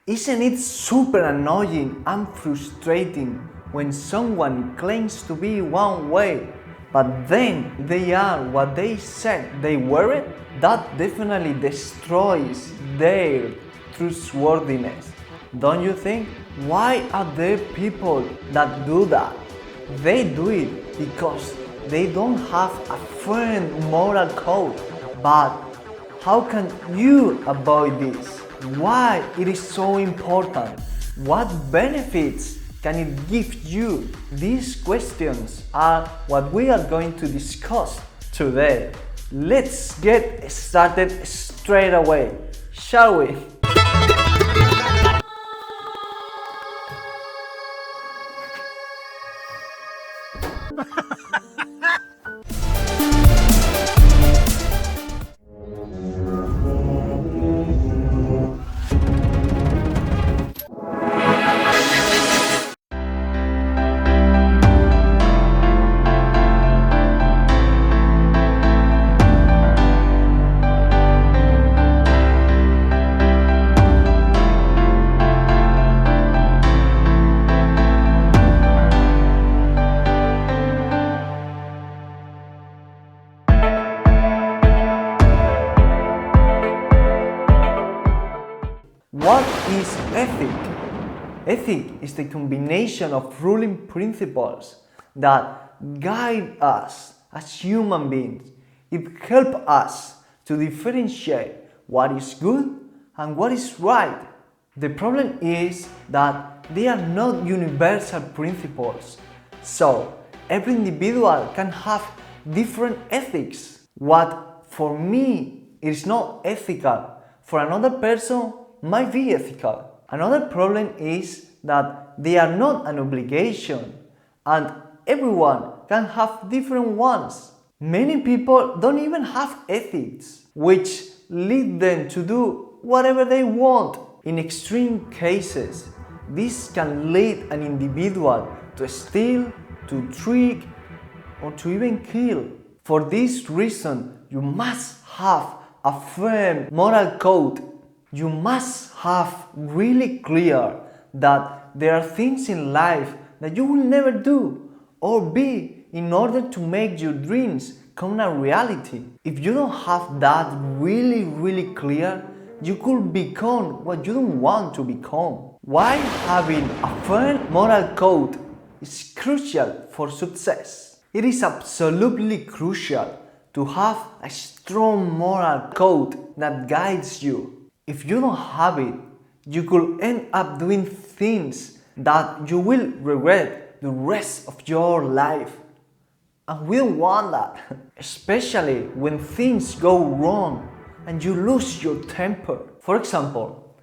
Isn't it super annoying and frustrating when someone claims to be one way, but then they are what they said they weren't? That definitely destroys their trustworthiness, don't you think? Why are there people that do that? They do it because they don't have a firm moral code. But how can you avoid this? Why it is so important? What benefits can it give you? These questions are what we are going to discuss today. Let's get started straight away, shall we? What is ethic? Ethic is the combination of ruling principles that guide us as human beings. It helps us to differentiate what is good and what is right. The problem is that they are not universal principles, so every individual can have different ethics. What for me is not ethical, for another person might be ethical. Another problem is that they are not an obligation, and everyone can have different ones. Many people don't even have ethics, which lead them to do whatever they want. In extreme cases, this can lead an individual to steal, to trick, or to even kill. For this reason, you must have a firm moral code. You must have really clear that there are things in life that you will never do or be in order to make your dreams come a reality. If you don't have that really clear, you could become what you don't want to become. Why having a firm moral code is crucial for success. It is absolutely crucial to have a strong moral code that guides you. If you don't have it, you could end up doing things that you will regret the rest of your life. And we don't want that, especially when things go wrong and you lose your temper. For example,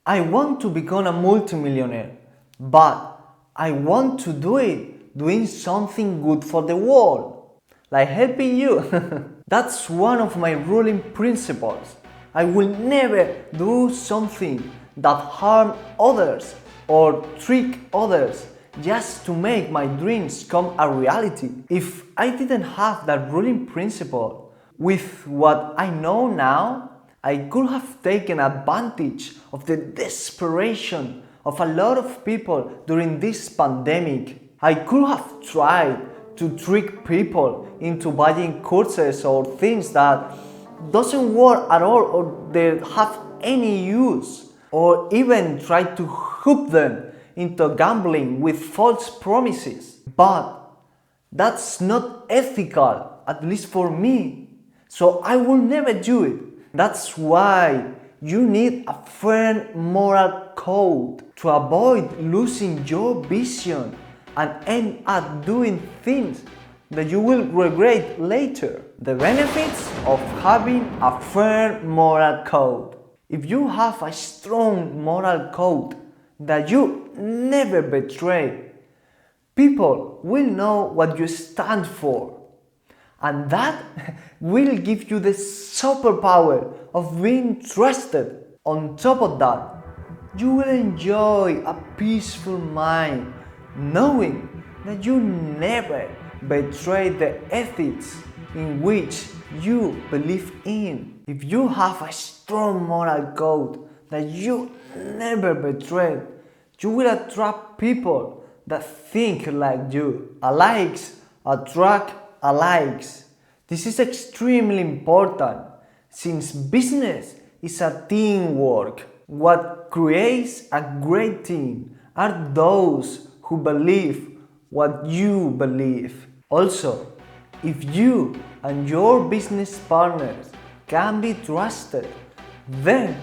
I want to become a multimillionaire, but I want to do it doing something good for the world, like helping you. That's one of my ruling principles. I will never do something that harm others or trick others just to make my dreams come a reality. If I didn't have that ruling principle, with what I know now, I could have taken advantage of the desperation of a lot of people during this pandemic. I could have tried to trick people into buying courses or things that doesn't work at all or they have any use, or even try to hook them into gambling with false promises. But that's not ethical, at least for me, so I will never do it. That's why you need a firm moral code to avoid losing your vision and end up doing things that you will regret later. The benefits of having a firm moral code. If you have a strong moral code that you never betray, people will know what you stand for. And that will give you the superpower of being trusted. On top of that, you will enjoy a peaceful mind knowing that you never betray the ethics in which you believe in. If you have a strong moral code that you never betray. You will attract people that think like you. Alikes attract alikes. This is extremely important since business is a teamwork. What creates a great team are those who believe what you believe. Also, if you and your business partners can be trusted, then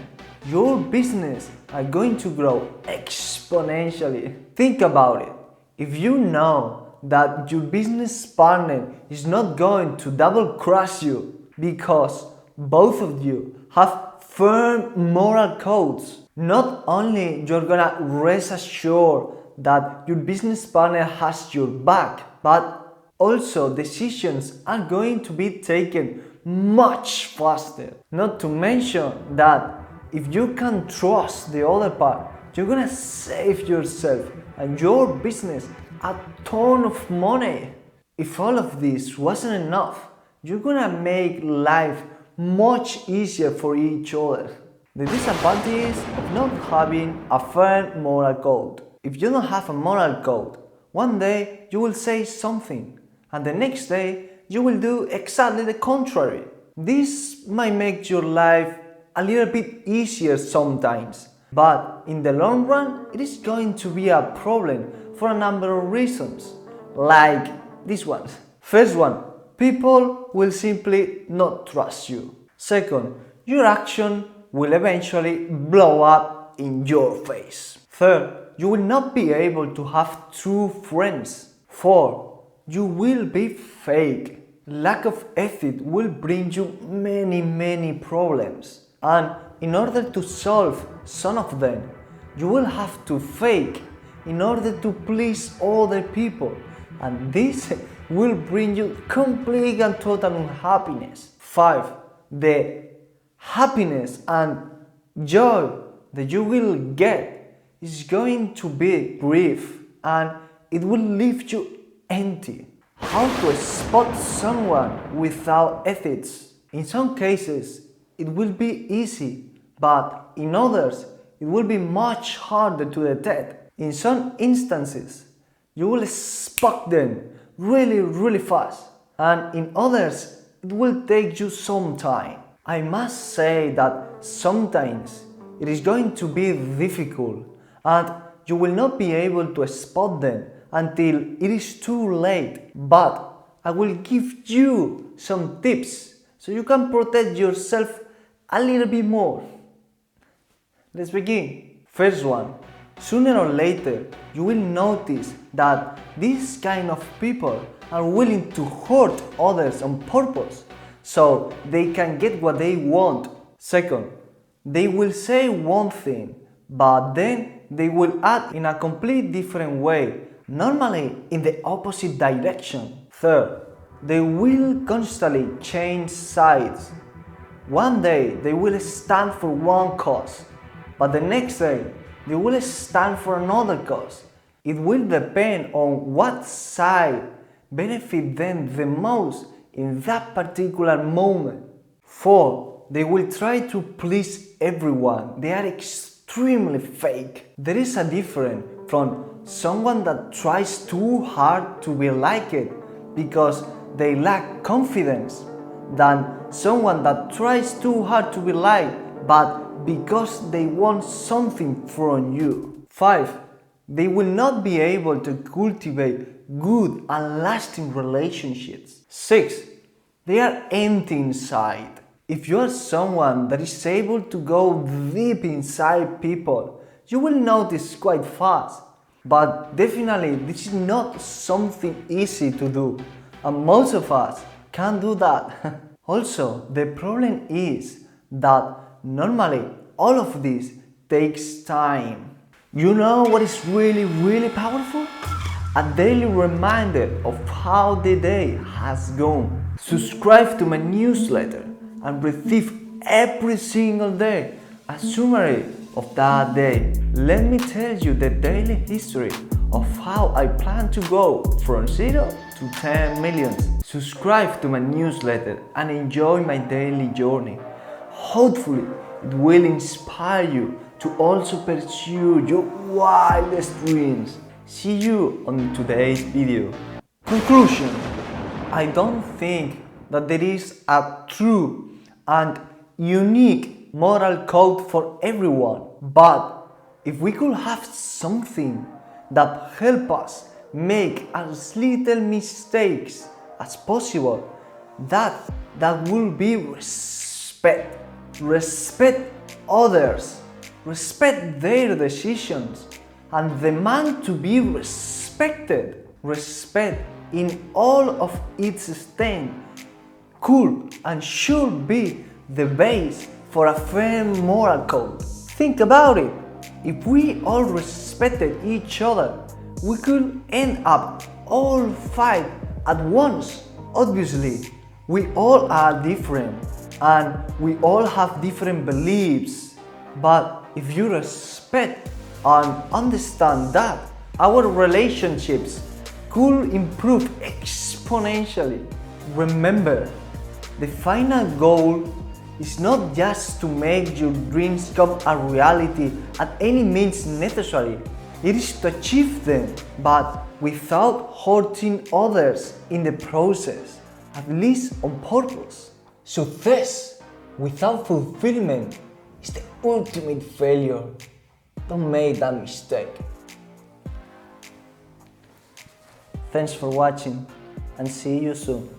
your business are going to grow exponentially. Think about it. If you know that your business partner is not going to double cross you because both of you have firm moral codes, not only you're gonna rest assured that your business partner has your back, but also decisions are going to be taken much faster. Not to mention that if you can trust the other part, you're gonna save yourself and your business a ton of money. If all of this wasn't enough, you're gonna make life much easier for each other. The disadvantage of not having a firm moral code. If you don't have a moral code, one day you will say something and the next day you will do exactly the contrary. This might make your life a little bit easier sometimes, but in the long run it is going to be a problem for a number of reasons, like this one. First one, people will simply not trust you. Second, your action will eventually blow up in your face. Third, you will not be able to have true friends. Fourth, you will be fake. Lack of ethic will bring you many problems. And in order to solve some of them, you will have to fake in order to please other people. And this will bring you complete and total unhappiness. 5. The happiness and joy that you will get is going to be brief and it will leave you empty. How to spot someone without ethics? In some cases, it will be easy, but in others, it will be much harder to detect. In some instances, you will spot them really fast, and in others, it will take you some time. I must say that sometimes it is going to be difficult, and you will not be able to spot them until it is too late. But I will give you some tips so you can protect yourself a little bit more. Let's begin. First one, sooner or later you will notice that these kind of people are willing to hurt others on purpose so they can get what they want. Second, they will say one thing, but then they will act in a completely different way, normally in the opposite direction. Third, they will constantly change sides. One day they will stand for one cause, but the next day they will stand for another cause. It will depend on what side benefits them the most in that particular moment. 4. They will try to please everyone. They are extremely fake. There is a difference from someone that tries too hard to be liked because they lack confidence than someone that tries too hard to be liked but because they want something from you. 5. They will not be able to cultivate good and lasting relationships. 6. They are empty inside. If you are someone that is able to go deep inside people, you will notice quite fast. But definitely this is not something easy to do, and most of us can't do that. Also, the problem is that normally all of this takes time. You know what is really powerful? A daily reminder of how the day has gone. Subscribe to my newsletter and receive every single day a summary of that day. Let me tell you the daily history of how I plan to go from 0 to 10 million. Subscribe to my newsletter and enjoy my daily journey. Hopefully, it will inspire you to also pursue your wildest dreams. See you on today's video. Conclusion. I don't think that there is a true and unique moral code for everyone, but if we could have something that help us make as little mistakes as possible, that will be respect. Respect others, respect their decisions, and demand to be respected. Respect in all of its extent could and should be the base for a fair moral code. Think about it. If we all respected each other, we could end up all fight at once. Obviously, we all are different and we all have different beliefs. But if you respect and understand that, our relationships could improve exponentially. Remember, the final goal is not just to make your dreams come a reality at any means necessary. It is to achieve them, but without hurting others in the process, at least on purpose. Success without fulfillment is the ultimate failure. Don't make that mistake. Thanks for watching and see you soon.